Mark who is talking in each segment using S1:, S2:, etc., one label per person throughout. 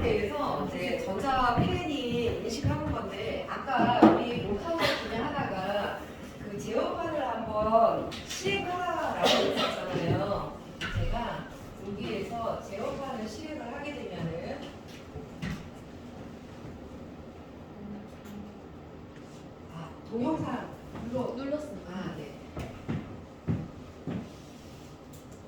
S1: 이렇게 해서 이제 전자펜이 인식하는 건데 아까 우리 모터를 진행하다가 그 제어판을 한번 시행하라고 했었잖아요. 제가 여기에서 제어판을 시행을 하게 되면은 동영상
S2: 눌렀습니다.
S1: 네.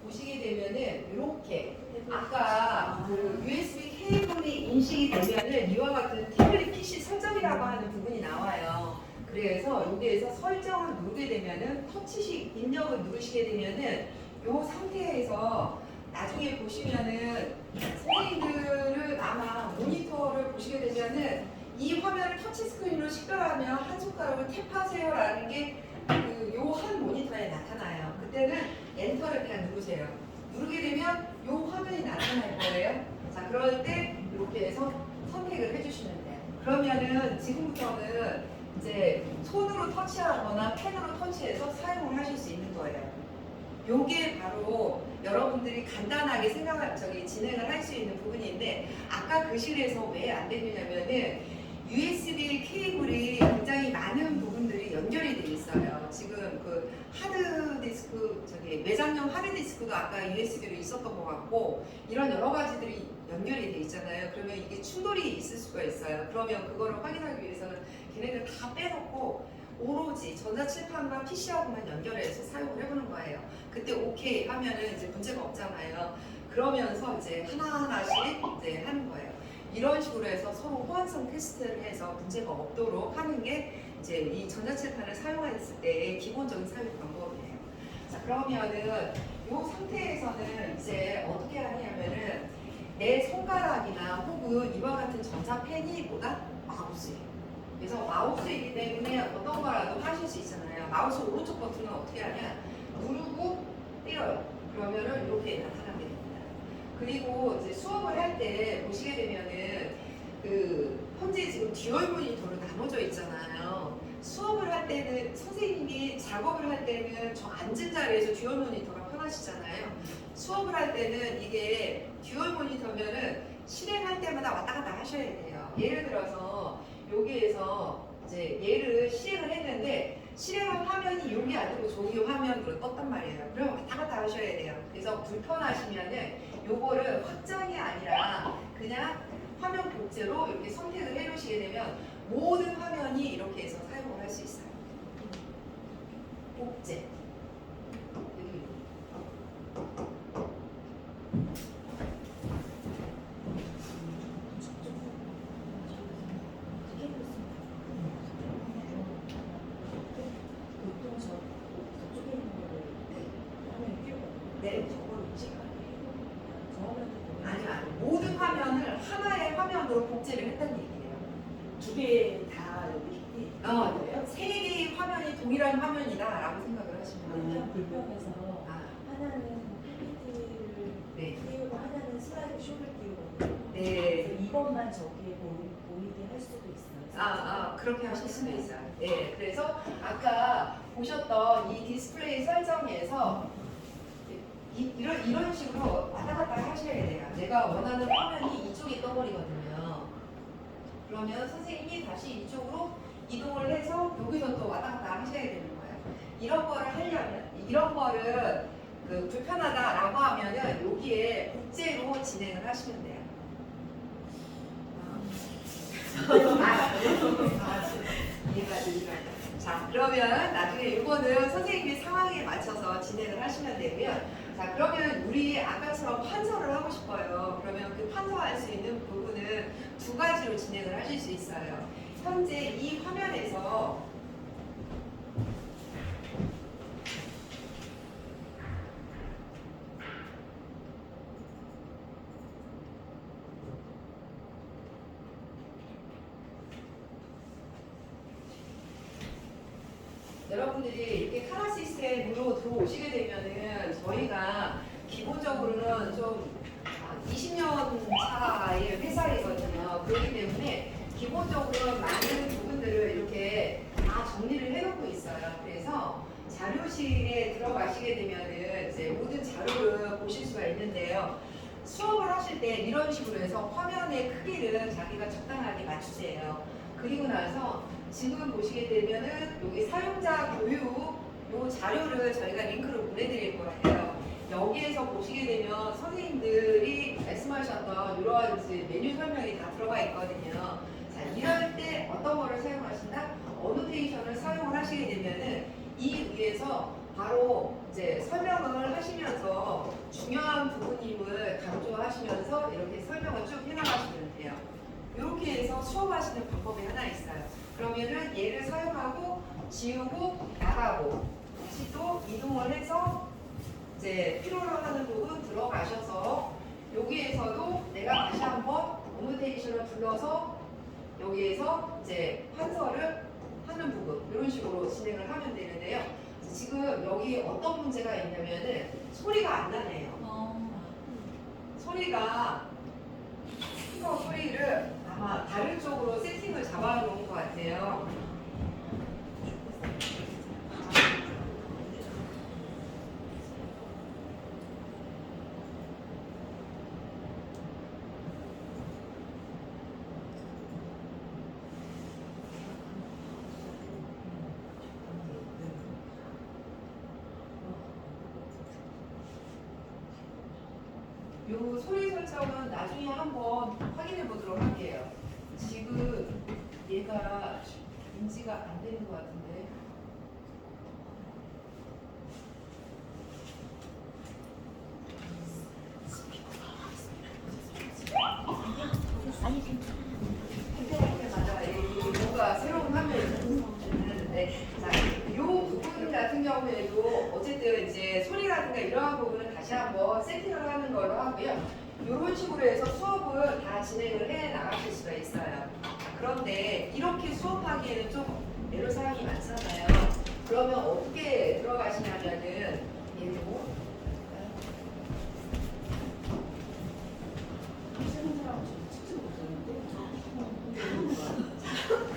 S1: 보시게 되면은 이렇게 아까 그 USB 케이블이 인식이 되면은 이와 같은 태블릿 PC 설정이라고 하는 부분이 나와요. 그래서 여기에서 설정을 누르게 되면은 터치식 입력을 누르시게 되면은 이 상태에서 나중에 보시면은 선생님들은 아마 모니터를 보시게 되면은 이 화면을 터치 스크린으로 식별하면 한 손가락을 탭하세요라는 게 그 요 한 모니터에 나타나요. 그때는 엔터를 그냥 누르세요. 누르게 되면 요 화면이 나타날 거예요. 자, 그럴 때 이렇게 해서 선택을 해주시면 돼요. 그러면은 지금부터는 이제 손으로 터치하거나 펜으로 터치해서 사용을 하실 수 있는 거예요. 요게 바로 여러분들이 간단하게 진행을 할 수 있는 부분인데 아까 그 실에서 왜 안 되느냐면은 USB 케이블이 굉장히 많은 부분들이 연결이 돼 있어요. 지금 그 하드디스크, 매장용 하드디스크도 아까 USB로 있었던 것 같고 이런 여러 가지들이 연결이 돼 있잖아요. 그러면 이게 충돌이 있을 수가 있어요. 그러면 그거를 확인하기 위해서는 걔네들 다 빼놓고 오로지 전자칠판과 PC하고만 연결해서 사용을 해보는 거예요. 그때 오케이 하면은 이제 문제가 없잖아요. 그러면서 이제 하나하나씩 이제 하는 거예요. 이런 식으로 해서 서로 호환성 테스트를 해서 문제가 없도록 하는 게 이제 이 전자칠판을 사용했을 때의 기본적인 사용 방법이에요. 자, 그러면은 이 상태에서는 이제 어떻게 하냐면은 내 손가락이나 혹은 이와 같은 전자펜이 뭐다? 마우스예요. 그래서 마우스이기 때문에 어떤 거라도 하실 수 있잖아요. 마우스 오른쪽 버튼은 어떻게 하냐? 누르고 때려요. 그러면은 이렇게 나타나게 됩니다. 그리고 이제 수업을 할 때 보시게 되면은 그 현재 지금 듀얼 모니터로 나눠져 있잖아요. 수업을 할 때는 선생님이 작업을 할 때는 저 앉은 자리에서 듀얼 모니터가 편하시잖아요. 수업을 할 때는 이게 듀얼 모니터면은 실행할 때마다 왔다 갔다 하셔야 돼요. 예를 들어서 여기에서 이제 얘를 실행을 했는데 실행한 화면이 여기 아니고 저기 화면으로 떴단 말이에요. 그럼 왔다 갔다 하셔야 돼요. 그래서 불편하시면은 요거를 확장이 아니라 그냥 화면 복제로 이렇게 선택을 해 놓으시게 되면 모든 화면이 이렇게 해서 사용을 할 수 있어요. 복제. 네. 아니, 모든 화면을 하나의 화면으로 복제를 했다는 얘기예요.
S3: 두 개 다 여기
S1: 세 개의 화면이 동일한 화면이다라고 생각을 하시면 돼요.
S3: 불편해서 하나는 PPT를 띄우고 하나는 슬라이드 쇼를 띄우거든요.
S1: 네.
S3: 그래서 이것만 저기에 보이게 할 수도 있어요.
S1: 그렇게 하실 수도 있어요. 네, 그래서 아까 보셨던 이 디스플레이 설정에서 이런 식으로 왔다 갔다 하셔야 돼요. 내가 원하는 화면이 이쪽에 떠버리거든요. 그러면 선생님이 다시 이쪽으로 이동을 해서 여기서 또 왔다 갔다 하셔야 되는 거예요. 이런 거를 하려면, 이런 거를 그 불편하다라고 하면은 여기에 복제로 진행을 하시면 돼요. 이해가 되시나요? 자, 그러면 나중에 이거는 선생님의 상황에 맞춰서 진행을 하시면 되고요. 자, 그러면 우리 아까처럼 판서를 하고 싶어요. 그러면 그 판서할 수 있는 부분은 두 가지로 진행을 하실 수 있어요. 현재 이 화면에서 여러분들이 이렇게 카라 시스템으로 들어오시게 되면은 저희가 기본적으로는 좀 20년 차의 회사이거든요. 그렇기 때문에 기본적으로 많은 부분들을 이렇게 다 정리를 해놓고 있어요. 그래서 자료실에 들어가시게 되면은 이제 모든 자료를 보실 수가 있는데요. 수업을 하실 때 이런 식으로 해서 화면의 크기를 자기가 적당하게 맞추세요. 그리고 나서 지금 보시게 되면은 여기 사용자 교육 요 자료를 저희가 링크를 보내드릴 거예요. 여기에서 보시게 되면 선생님들이 말씀하셨던 여러 가지 메뉴 설명이 다 들어가 있거든요. 자, 이럴 때 어떤 거를 사용하신다? 어노테이션을 사용을 하시게 되면은 이 위에서 바로 이제 설명을 하시면서 중요한 부분임을 강조하시면서 이렇게 설명을 쭉 해나가시면 돼요. 이렇게 해서 수업하시는 방법이 하나 있어요. 그러면은 얘를 사용하고 지우고 나가고 다시 또 이동을 해서 이제 필요로 하는 부분 들어가셔서 여기에서도 내가 다시 한번 어노테이션을 불러서 여기에서 이제 판서를 하는 부분 이런 식으로 진행을 하면 되는데요. 지금 여기 어떤 문제가 있냐면은 소리가 안 나네요. 소리가 스피커 소리를 아마 다른 쪽으로 세팅을 잡아놓은 것 같아요. 요 소리 설정은 나중에 한번 확인해 보도록 할게요. 지금 얘가 인지가 안 되는 것 같은데. 맞아. 뭔가 새로운 화면이 있는데, 자, 이 부분 같은 경우에도 어쨌든 이제 소리라든가 이러한 부분은 다시 한번 세팅을 하는 걸로 하고요. 이런 식으로 해서 수업을 다 진행을 해 나가실 수가 있어요. 그런데 이렇게 수업하기에는 좀 애로사항이 많잖아요. 그러면 어떻게 들어가시냐면은 얘도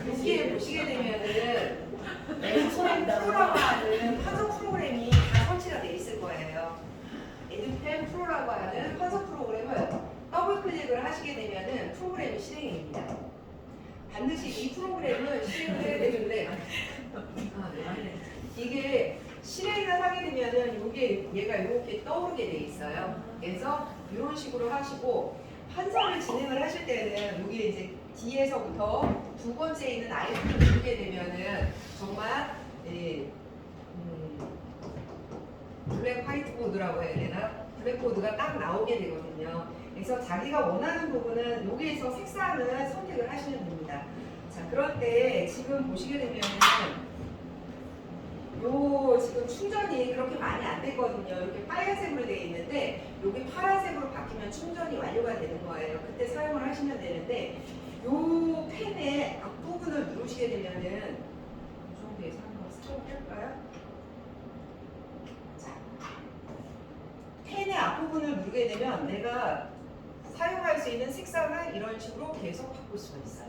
S1: 여기에 보시게 되면은 에듀펜 프로라고 하는 화zo 프로그램이 다 설치가 돼 있을 거예요. 에듀펜 프로라고 하는 화zo 프로그램을 더블 클릭을 하시게 되면은 프로그램이 실행이 됩니다. 반드시 이 프로그램을 실행을 해야 되는데 이게 실행을 하게 되면은 요게 얘가 이렇게 떠오르게 돼 있어요. 그래서 이런 식으로 하시고 판서를 진행을 하실 때는 여기 이제 뒤에서부터 두 번째 있는 아이콘을 누르게 되면은 정말 블랙 화이트보드라고 해야 되나? 블랙보드가 딱 나오게 되거든요. 그래서 자기가 원하는 부분은 여기에서 색상을 선택을 하시면 됩니다. 자, 그럴 때 지금 보시게 되면은 요 지금 충전이 그렇게 많이 안 됐거든요. 이렇게 빨간색으로 되어 있는데 여기 파란색으로 바뀌면 충전이 완료가 되는 거예요. 그때 사용을 하시면 되는데 요 펜의 앞부분을 누르시게 되면은 이 정도에서 한번 스톱 할까요? 자, 펜의 앞부분을 누르게 되면 내가 사용할 수 있는 색상을 이런 식으로 계속 바꿀 수가 있어요.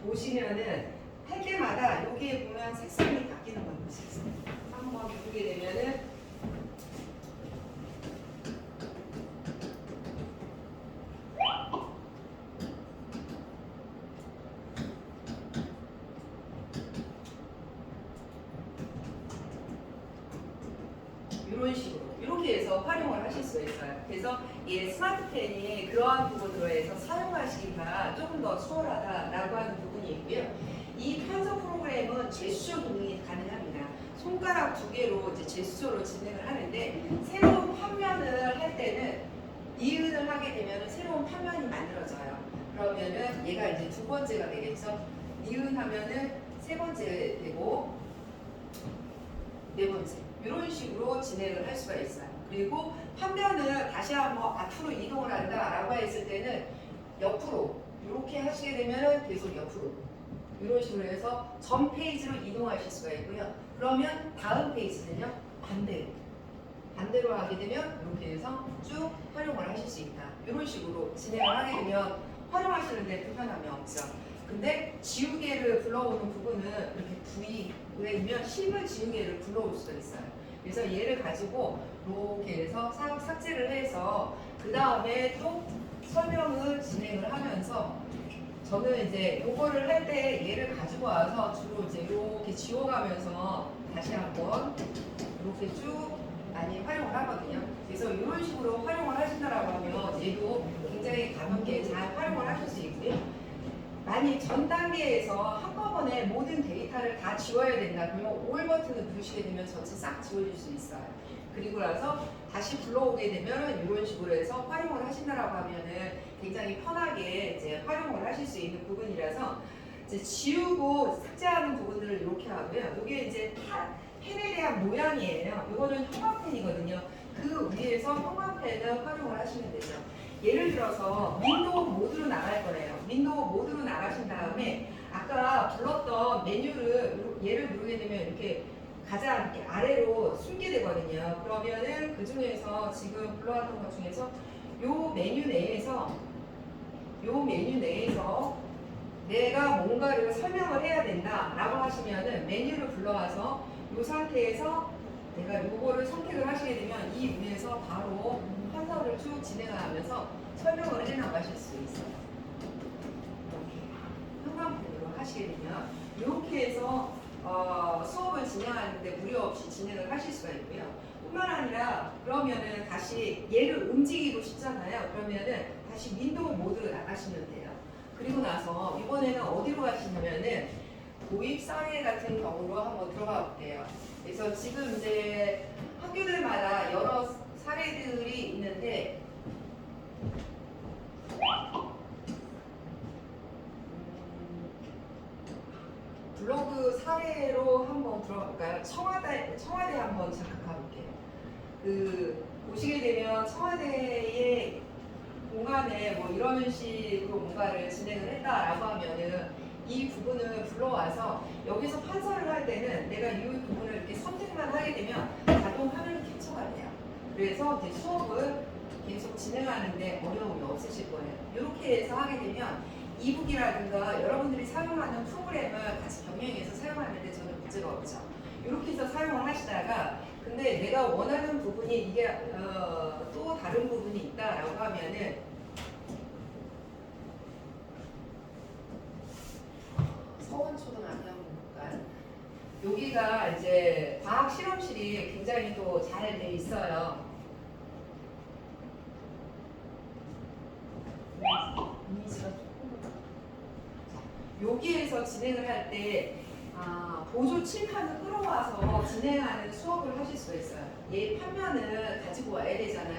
S1: 보시면은 할 때마다 여기에 보면 색상이 바뀌는 겁니다. 색상. 한번 누르게 되면은 이런 식으로 이렇게 해서 활용을 하실 수 있어요. 그래서 이 스마트펜이 그러한 부분으로 해서 사용하시기가 조금 더 수월하다라고 하는 부분이 있고요. 이 판서 프로그램은 제스처 기능이 가능합니다. 손가락 두 개로 이제 제스처로 진행을 하는데 새로운 화면을 할 때는 이은을 하게 되면 새로운 화면이 만들어져요. 그러면은 얘가 이제 두 번째가 되겠죠. 이은 하면은 세 번째 되고 네 번째. 이런 식으로 진행을 할 수가 있어요. 그리고 화면을 다시 한번 앞으로 이동을 한다라고 했을 때는 옆으로 이렇게 하시게 되면 계속 옆으로 이런 식으로 해서 전 페이지로 이동하실 수가 있고요. 그러면 다음 페이지는요 반대로 하게 되면 이렇게 해서 쭉 활용을 하실 수 있다. 이런 식으로 진행을 하게 되면 활용하시는데 불편함이 없죠. 근데 지우개를 불러오는 부분은 이렇게 V에 있면 실물 지우개를 불러올 수가 있어요. 그래서 얘를 가지고 이렇게 해서 삭제를 해서 그 다음에 또 설명을 진행을 하면서 저는 이제 요거를 할 때 얘를 가지고 와서 주로 이제 이렇게 지워가면서 다시 한번 이렇게 쭉 많이 활용을 하거든요. 그래서 이런 식으로 활용을 하신다라고 하면 얘도 굉장히 가볍게 잘 활용을 하실 수 있고요. 만약 전 단계에서 한꺼번에 모든 데이터를 다 지워야 된다 그러면 올 버튼을 누르시게 되면 전체 싹 지워질 수 있어요. 그리고 나서 다시 불러오게 되면 이런 식으로 해서 활용을 하신다라고 하면은 굉장히 편하게 이제 활용을 하실 수 있는 부분이라서 이제 지우고 삭제하는 부분들을 이렇게 하고요. 이게 이제 펜에 대한 모양이에요. 이거는 형광펜이거든요. 그 위에서 형광펜을 활용을 하시면 되죠. 예를 들어서 윈도우 모드로 나갈 거예요. 윈도우 모드로 나가신 다음에 아까 불렀던 메뉴를 얘를 누르게 되면 이렇게 가장 이렇게 아래로 숨게 되거든요. 그러면은 그 중에서 지금 불러왔던 것 중에서 요 메뉴 내에서 내가 뭔가를 설명을 해야 된다라고 하시면은 메뉴를 불러와서 이 상태에서 내가 요거를 선택을 하시게 되면 이 위에서 바로 판서를 쭉 진행하면서 설명을 해 나가실 수 있어요. 이렇게 형광펜으로 하시게 되면 이렇게 해서 수업을 진행하는데 무리 없이 진행을 하실 수가 있고요. 뿐만 아니라 그러면은 다시 얘를 움직이고 싶잖아요. 그러면은 다시 윈도우 모드로 나가시면 돼요. 그리고 나서 이번에는 어디로 가시냐면은 도입 사례 같은 경우로 한번 들어가 볼게요. 그래서 지금 이제 학교들마다 여러 사례들이 있는데 블로그 사례로 한번 들어가 볼까요? 청와대 한번 잠깐 가볼게요. 보시게 되면 청와대의 공간에 뭐 이런 식으로 뭔가를 진행을 했다라고 하면은 이 부분을 불러와서 여기서 판서를 할 때는 내가 이 부분을 이렇게 선택만 하게 되면 자동 화면 캡처가 돼요. 그래서 이제 수업을 계속 진행하는데 어려움이 없으실 거예요. 이렇게 해서 하게 되면 이북이라든가 여러분들이 사용하는 프로그램을 같이 병행해서 사용하는데 저는 문제가 없죠. 이렇게 해서 사용을 하시다가 근데 내가 원하는 부분이 이게 또 다른 부분이 있다라고 하면은 서원초등학교 한번 볼까요? 여기가 이제 과학 실험실이 굉장히 또 잘 돼 있어요. 이미지가 여기에서 진행을 할 때 보조 칠판을 끌어와서 진행하는 수업을 하실 수가 있어요. 얘 판면을 가지고 와야 되잖아요.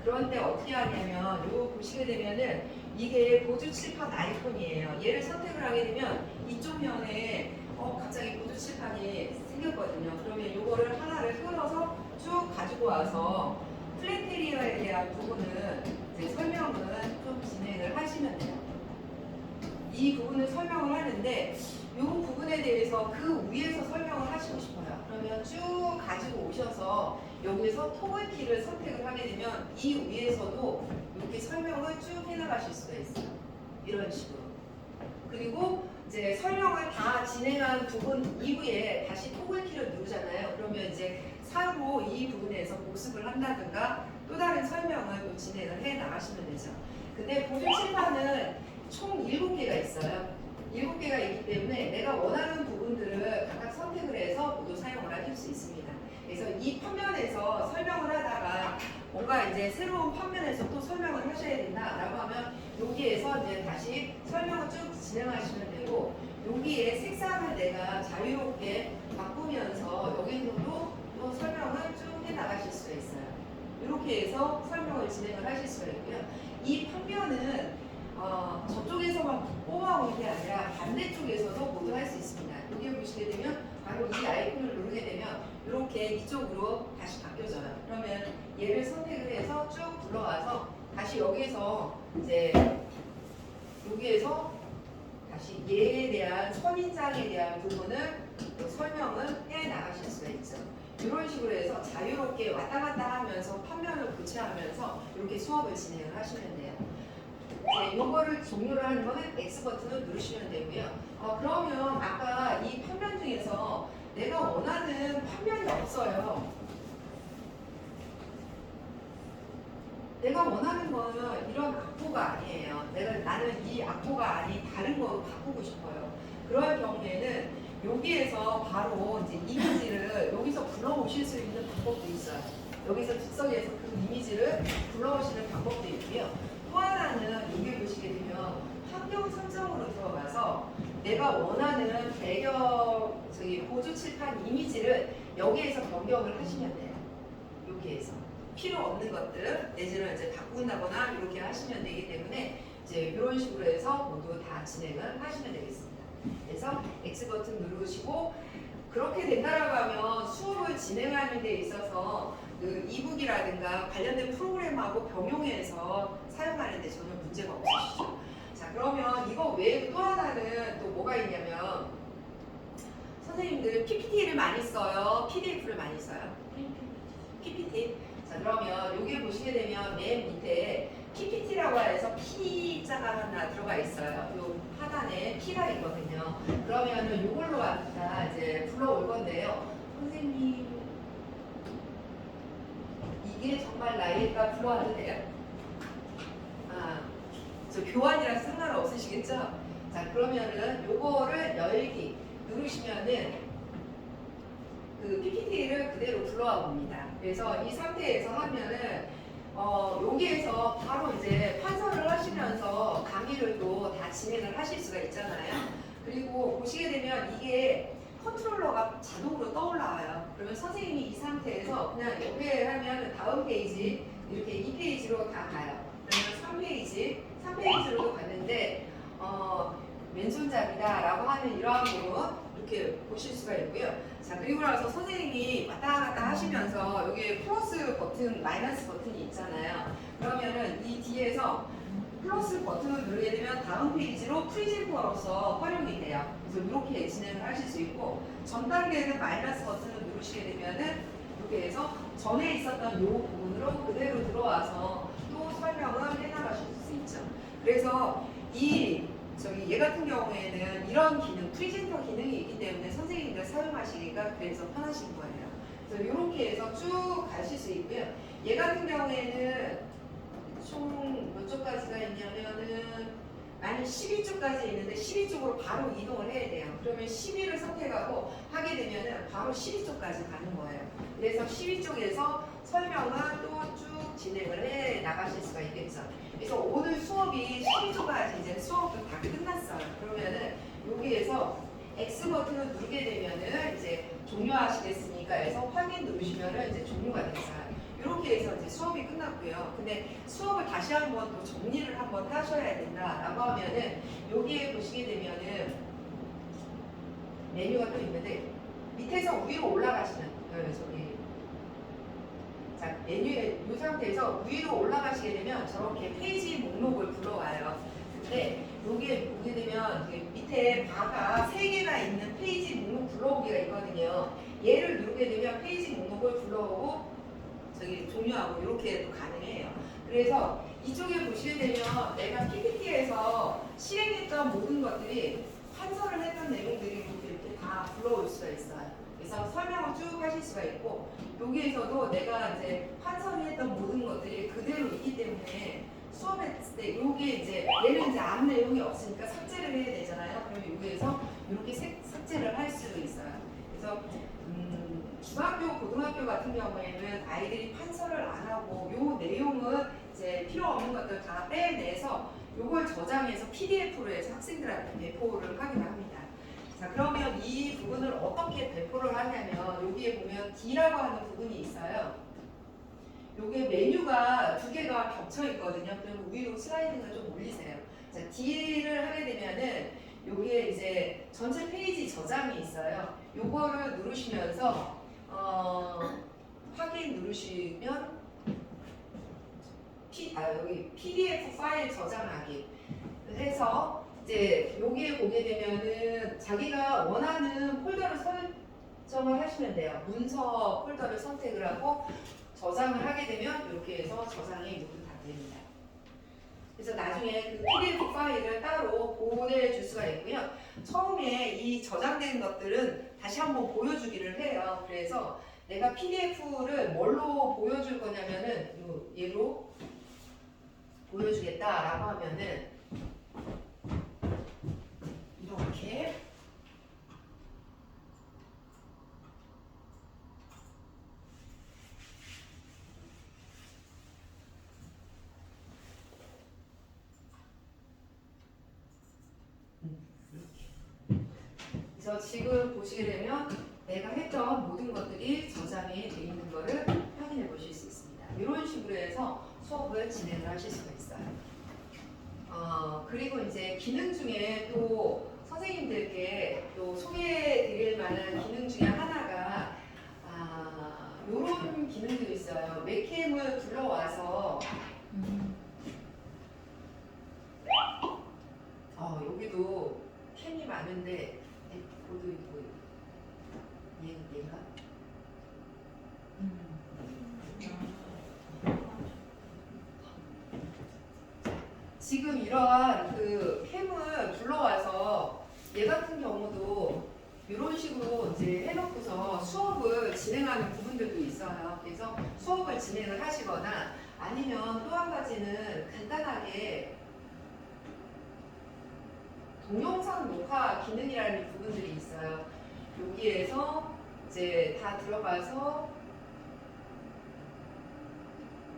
S1: 그런 때 어떻게 하냐면 이거 보시게 되면은 이게 보조 칠판 아이콘이에요. 얘를 선택을 하게 되면 이쪽 면에 갑자기 보조 칠판이 생겼거든요. 그러면 이거를 하나를 끌어서 쭉 가지고 와서 플랫테리어에 대한 부분은 이제 설명은 좀 진행을 하시면 돼요. 이 부분을 설명을 하는데 이 부분에 대해서 그 위에서 설명을 하시고 싶어요. 그러면 쭉 가지고 오셔서 여기서 토글 키를 선택을 하게 되면 이 위에서도 이렇게 설명을 쭉 해나가실 수가 있어요. 이런 식으로. 그리고 이제 설명을 다 진행한 부분 이후에 다시 토글 키를 누르잖아요. 그러면 이제 사로 이 부분에서 복습을 한다든가 또 다른 설명을 또 진행을 해 나가시면 되죠. 근데 보조 칠판은 총 7개가 있어요. 7개가 있기 때문에 내가 원하는 부분들을 각각 선택을 해서 모두 사용을 하실 수 있습니다. 그래서 이 판면에서 설명을 하다가 뭔가 이제 새로운 판면에서 또 설명을 하셔야 된다라고 하면 여기에서 이제 다시 설명을 쭉 진행하시면 되고 여기에 색상을 내가 자유롭게 바꾸면서 여기서도 또 설명을 쭉 해 나가실 수가 있어요. 이렇게 해서 설명을 진행을 하실 수가 있고요. 이 판면은 저쪽에서만 뽑아오는 게 아니라 반대쪽에서도 모두 할 수 있습니다. 여기 보시게 되면 바로 이 아이콘을 누르게 되면 이렇게 이쪽으로 다시 바뀌어져요. 그러면 얘를 선택을 해서 쭉 불러와서 다시 여기에서 이제 여기에서 다시 얘에 대한 선인장에 대한 부분을 설명을 해 나가실 수가 있죠. 이런 식으로 해서 자유롭게 왔다 갔다 하면서 판면을 교체하면서 이렇게 수업을 진행을 하시면 돼요. 이거를 종료를 하는 거는 X 버튼을 누르시면 되고요. 그러면 아까 이 판면 중에서 내가 원하는 판면이 없어요. 내가 원하는 거는 이런 악보가 아니에요. 나는 이 악보가 아닌 다른 거로 바꾸고 싶어요. 그럴 경우에는 여기에서 바로 이제 이미지를 여기서 불러오실 수 있는 방법도 있어요. 여기서 즉석에서 그 이미지를 불러오시는 방법도 있고요. 또 하나는 여기 보시게 되면 환경 설정으로 들어가서 내가 원하는 배경 보조 칠판 이미지를 여기에서 변경을 하시면 돼요. 여기에서 필요 없는 것들 내지는 이제 바꾼다거나 이렇게 하시면 되기 때문에 이제 이런 식으로 해서 모두 다 진행을 하시면 되겠습니다. 그래서 X 버튼 누르시고 그렇게 된다라고 하면 수업을 진행하는 데 있어서 그 이북이라든가 관련된 프로그램하고 병용해서 사용하는 데 전혀 문제가 없으시죠. 자, 그러면 이거 외에 또 하나는 또 뭐가 있냐면 선생님들 PPT를 많이 써요? PDF를 많이 써요? PPT. 자, 그러면 여기 보시게 되면 맨 밑에 PPT라고 해서 P자가 하나 들어가 있어요. 요 하단에 P가 있거든요. 그러면은 요걸로 갖다 이제 불러올 건데요. 선생님, 이게 정말 나일까 불러와도 돼요? 아, 저 교환이라 상관없으시겠죠? 자, 그러면은 요거를 열기 누르시면은 그 PPT를 그대로 불러와 봅니다. 그래서 이 상태에서 하면은 여기에서 바로 이제 판서를 하시면서 강의를 또 다 진행을 하실 수가 있잖아요. 그리고 보시게 되면 이게 컨트롤러가 자동으로 떠올라와요. 그러면 선생님이 이 상태에서 그냥 여기에 하면 다음 페이지 이렇게 2페이지로 다 가요. 그러면 3페이지로도 갔는데 왼손잡이다 라고 하는 이러한 부분 이렇게 보실 수가 있고요. 자, 그리고 나서 선생님이 왔다 갔다 하시면서 여기에 플러스 버튼, 마이너스 버튼이 있잖아요. 그러면은 이 뒤에서 플러스 버튼을 누르게 되면 다음 페이지로 프리젠터로서 활용이 돼요. 그래서 이렇게 진행을 하실 수 있고 전 단계는 마이너스 버튼을 누르시게 되면은 이렇게 해서 전에 있었던 이 부분으로 그대로 들어와서 또 설명을 해나가실 수 있죠. 그래서 얘 같은 경우에는 이런 기능, 프리젠터 기능이 있기 때문에 선생님들 사용하시기가 그래서 편하신 거예요. 그래서 이렇게 해서 쭉 가실 수 있고요. 얘 같은 경우에는 총 몇 쪽까지가 있냐면은 만약 12쪽까지 있는데 12쪽으로 바로 이동을 해야 돼요. 그러면 12를 선택하고 하게 되면은 바로 12쪽까지 가는 거예요. 그래서 12쪽에서 설명을 또 쭉 진행을 해 나가실 수가 있겠죠. 그래서 오늘 수업이 12쪽까지 이제 수업도 다 끝났어요. 그러면은 여기에서 X 버튼을 누르게 되면은 이제 종료하시겠습니까? 해서 확인 누르시면은 이제 종료가 됐어요. 이렇게 해서 이제 수업이 끝났고요. 근데 수업을 다시 한번 또 정리를 한번 하셔야 된다라고 하면은 여기에 보시게 되면은 메뉴가 또 있는데 밑에서 위로 올라가시면 자, 메뉴에 이 상태에서 위로 올라가시게 되면 저렇게 페이지 목록을 불러와요. 근데 여기에 보게 되면 밑에 바가 3개가 있는 페이지 목록 불러오기가 있거든요. 얘를 누르게 되면 페이지 목록을 불러오고 종료하고 이렇게 또 가능해요. 그래서 이쪽에 보시게 되면 내가 PPT에서 실행했던 모든 것들이 판서를 했던 내용들이 이렇게 다 불러올 수가 있어요. 그래서 설명을 쭉 하실 수가 있고 여기에서도 내가 이제 판서를 했던 모든 것들이 그대로 있기 때문에 수업했을 때 이게 이제 얘는 이제 아무 내용이 없으니까 삭제를 해야 되잖아요. 그러면 여기에서 이렇게 삭제를 할 수도 있어요. 그래서 중학교, 고등학교 같은 경우에는 아이들이 판서를 안 하고 요 내용은 이제 필요 없는 것들 다 빼내서 요걸 저장해서 PDF로 해서 학생들한테 배포를 하기도 합니다. 자, 그러면 이 부분을 어떻게 배포를 하냐면 여기에 보면 D라고 하는 부분이 있어요. 요게 메뉴가 2개가 겹쳐 있거든요. 그럼 위로 슬라이딩을 좀 올리세요. 자, D를 하게 되면은 요게 이제 전체 페이지 저장이 있어요. 요거를 누르시면서 확인 누르시면 여기 PDF 파일 저장하기 해서 이제 여기에 보게 되면은 자기가 원하는 폴더를 설정을 하시면 돼요. 문서 폴더를 선택을 하고 저장을 하게 되면 이렇게 해서 저장이 모두 다 됩니다. 그래서 나중에 그 PDF 파일을 따로 보내줄 수가 있고요. 처음에 이 저장된 것들은 다시 한번 보여주기를 해요. 그래서 내가 PDF를 뭘로 보여줄 거냐면은 얘로 보여주겠다라고 하면은 이렇게 그래서 지금 보시게 되면 내가 했던 모든 것들이 저장이 되어 있는 것을 확인해 보실 수 있습니다. 이런 식으로 해서 수업을 진행을 하실 수가 있어요. 그리고 이제 기능 중에 또 선생님들께 또 소개해 드릴 만한 기능 중에 하나가 이런 기능도 있어요. 웹캠을 불러와서 여기도 캠이 많은데 에코도 있고 얘가 지금 이러한 그 캠을 불러와서 얘 같은 경우도 이런 식으로 이제 해놓고서 수업을 진행하는 부분들도 있어요. 그래서 수업을 진행을 하시거나 아니면 또 한 가지는 간단하게 동영상 녹화 기능이라는 부분들이 있어요. 여기에서 이제 다 들어가서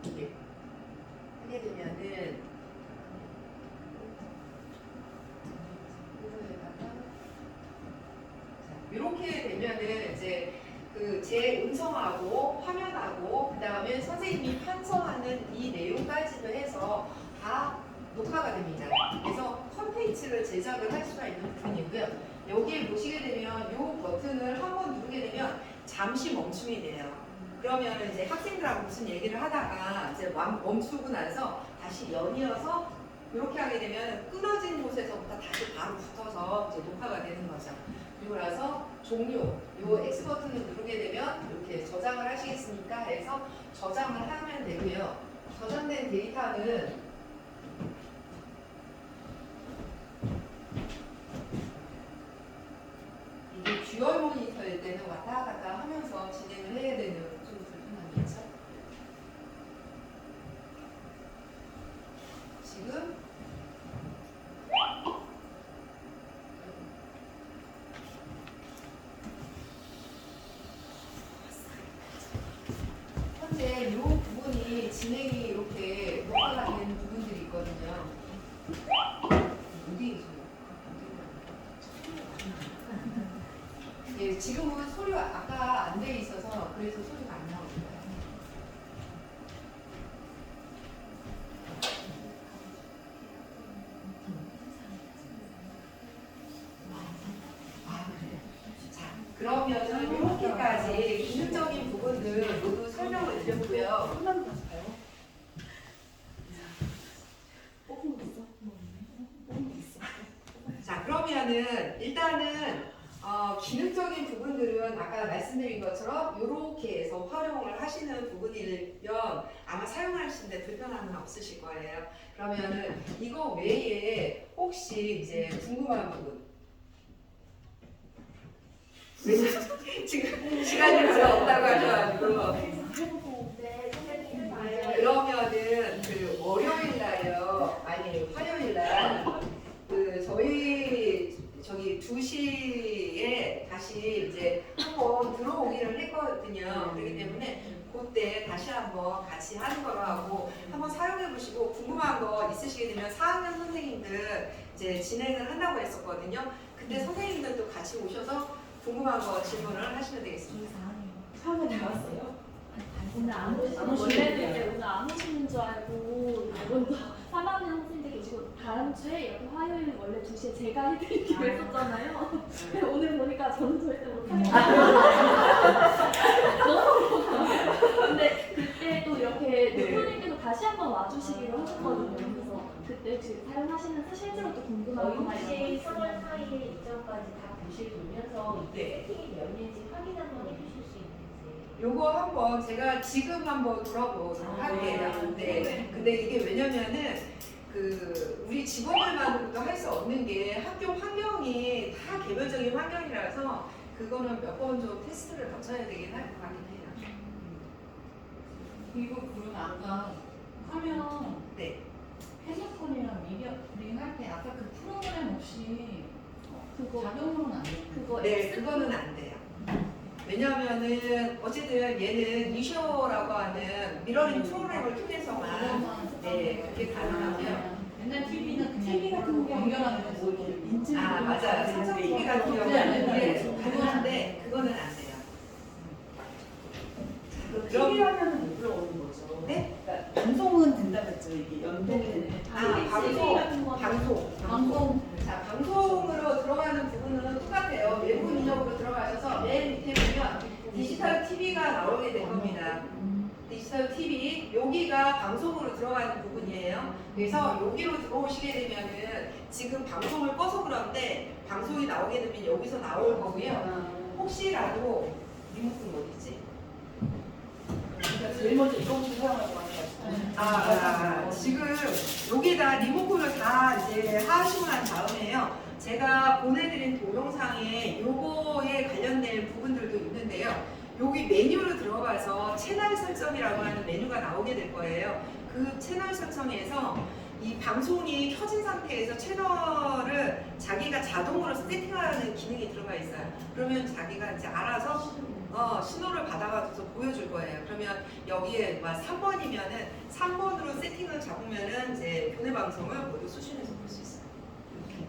S1: 이렇게 하게 되면은 이렇게 되면은 이제 그 제 음성하고 화면하고 그 다음에 선생님이 편성하는 이 내용까지도 해서 다 녹화가 됩니다. 그래서 컨텐츠를 제작을 할 수가 있는 부분이고요. 여기에 보시게 되면 이 버튼을 한번 누르게 되면 잠시 멈춤이 돼요. 그러면 이제 학생들하고 무슨 얘기를 하다가 이제 멈추고 나서 다시 연이어서 이렇게 하게 되면 끊어진 곳에서부터 다시 바로 붙어서 이제 녹화가 되는 거죠. 그리고 나서 종료, 이 X 버튼을 누르게 되면 이렇게 저장을 하시겠습니까? 해서 저장을 하면 되고요. 저장된 데이터는 이게 듀얼 모니터일 때는 왔다 갔다 하면서 진행을 해야 되는 좀 불편함이죠. 지금 현재 이 부분이 진행이 이렇게 녹화가 되는 부분들이 있거든요. 어디 예, 지금은 소리가 아까 안 돼 있어서 그래서 소리가 안 나옵니다. 그러면은 이렇게까지 기능적인 부분들 모두 설명을 드렸고요.
S3: 하나만 다시 봐요. 뽑은 거 있어? 뽑은 거 있어?
S1: 자, 그러면은 일단은 기능적인 부분들은 아까 말씀드린 것처럼 이렇게 해서 활용을 하시는 부분이면 아마 사용하시는데 불편함은 없으실 거예요. 그러면은 이거 외에 혹시 이제 궁금한 부분 지금 시간이 별로 없다고 하셔가지고 그러면은 그 월요일 날요 아니 화요일 날그 저희 저기 2시에 다시 이제 한번 들어오기를 했거든요. 그렇기 때문에 그때 다시 한번 같이 하는 거로 하고 한번 사용해 보시고 궁금한 거 있으시게 되면 4학년 선생님들 이제 진행을 한다고 했었거든요. 그때 선생님들도 같이 오셔서 궁금한 거 질문을 하시면 되겠습니다.
S3: 처음에 나왔어요?
S2: 오늘 안 오시는 원래는 오늘 안 오시는 줄 알고 먼저 3학년 선생님들 계시고 다음 주에 여기 화요일 원래 2시에 제가 해드리기로 했었잖아요. 근데 오늘 보니까 저는 절대 못하겠어요. 근데 그때 또 이렇게 대표님께서 다시 한번 와주시기로 하셨거든요. 그래서 그때 지금 사용하시는 실제로 또 궁금한 거
S4: 혹시 3월 4일 일정까지 다 보실 돌면서 이게 세팅이 열린지 확인 한번 해주실 수 있는지.
S1: 요거 한번 제가 지금 한번 들어보도록 할게요. 네. 근데 이게 왜냐면은 그 우리 직원들만으로도 할 수 없는 게 학교 환경이 다 개별적인 환경이라서 그거는 몇 번 좀 테스트를 거쳐야 되긴 할 것 같긴 해요.
S5: 이거 그러면 아까 화면
S1: 네.
S3: 해석권이랑 미디어링 할 때 아까 그 프로그램 없이
S2: 그거
S3: 자동으로는 안 돼요.
S2: 그거
S1: 네, 그거는 안 돼요. 왜냐하면은 어쨌든 얘는 이쇼라고 하는 미러링 프로그램을 통해서만 네, 그게 가능하고요.
S3: 옛날 TV는 그냥
S2: TV 같은 거
S3: 연결하는 거 뭐 이렇게 인증
S1: 아 맞아요. 삼성 TV 같은 경우는 가능한데 그거는 안 돼요.
S5: TV 화면은 못 들어오는 거죠.
S1: 네?
S5: 그러니까 방송은 된다 그랬죠. 이게 연동되는.
S1: 방송. 자, 방송으로 들어가는 부분은 똑같아요. 외부 인력으로 들어가셔서 맨 밑에 보면 디지털 TV가 나오게 될 겁니다. 디지털 TV, 여기가 방송으로 들어가는 부분이에요. 그래서 여기로 들어오시게 되면은 지금 방송을 꺼서 그런데 방송이 나오게 되면 여기서 나올 거고요. 혹시라도 리모컨 어디지?
S5: 그러니까 제일 먼저 이거부터 사용하고 하는 거죠.
S1: 지금 여기다 리모컨을 다 이제 하시고 난 다음에요. 제가 보내드린 동영상에 요거에 관련된 부분들도 있는데요. 여기 메뉴로 들어가서 채널 설정이라고 하는 메뉴가 나오게 될 거예요. 그 채널 설정에서 이 방송이 켜진 상태에서 채널을 자기가 자동으로 세팅하는 기능이 들어가 있어요. 그러면 자기가 이제 알아서 신호를 받아가지고 보여줄 거예요. 그러면 여기에 3번이면은 3번으로 세팅을 잡으면은 이제 교내 방송을 모두 수신해서 볼 수 있어요. 이렇게.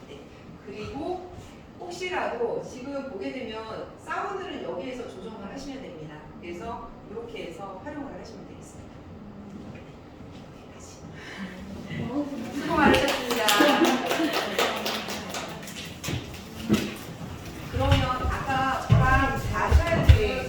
S1: 네. 그리고 혹시라도 지금 보게 되면 사운드는 여기에서 조정을 하시면 됩니다. 그래서 이렇게 해서 활용을 하시면 되겠습니다. 네, 다시.